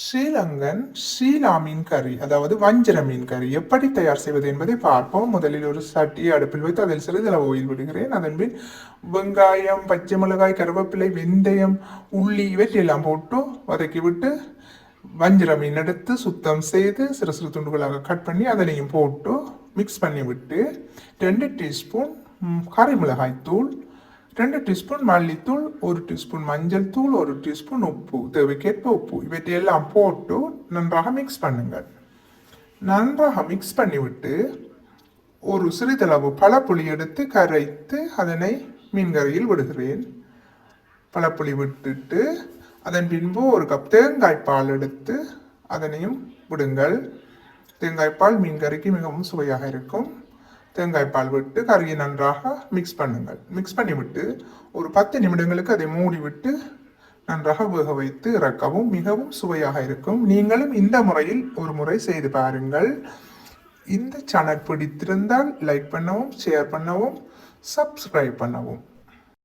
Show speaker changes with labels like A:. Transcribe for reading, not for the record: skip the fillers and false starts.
A: ஸ்ரீலங்கன் ஷீலா மீன் கறி, அதாவது வஞ்சர மீன் கறி எப்படி தயார் செய்வது என்பதை பார்ப்போம். முதலில் ஒரு சட்டியை அடுப்பில் வைத்து அதில் சிறிதளவு ஆயில் விடுகிறேன். அதன் பின் வெங்காயம், பச்சை மிளகாய், கருவேப்பிலை, வெந்தயம், உள்ளி இவற்றையெல்லாம் போட்டு வதக்கிவிட்டு வஞ்சர மீன் எடுத்து சுத்தம் செய்து சிறு சிறு துண்டுகளாக கட் பண்ணி அதனையும் போட்டு மிக்ஸ் பண்ணி விட்டு 2 டீஸ்பூன் கறி மிளகாய் தூள், 2 டீஸ்பூன் மல்லித்தூள், 1 டீஸ்பூன் மஞ்சள் தூள், 1 டீஸ்பூன் உப்பு, தேவைக்கேற்ப உப்பு, இவற்றையெல்லாம் போட்டு நன்றாக மிக்ஸ் பண்ணுங்கள். நன்றாக மிக்ஸ் பண்ணிவிட்டு ஒரு சிறிதளவு பழப்புளி எடுத்து கரைத்து அதனை மீன் கறியில் விடுகிறேன். பழப்புளி விட்டுட்டு அதன் பின்பு ஒரு கப் தேங்காய் பால் எடுத்து அதனையும் விடுங்கள். தேங்காய்ப்பால் மீன் கறிக்கு மிகவும் சுவையாக இருக்கும். தேங்காய் பால் விட்டு கறியை நன்றாக மிக்ஸ் பண்ணுங்கள். மிக்ஸ் பண்ணிவிட்டு ஒரு 10 நிமிடங்களுக்கு அதை மூடிவிட்டு நன்றாக வேக வைத்து இறக்கவும். மிகவும் சுவையாக இருக்கும். நீங்களும் இந்த முறையில் ஒரு முறை செய்து பாருங்கள். இந்த சேனல் பிடித்திருந்தால் லைக் பண்ணவும், ஷேர் பண்ணவும், சப்ஸ்கிரைப் பண்ணவும்.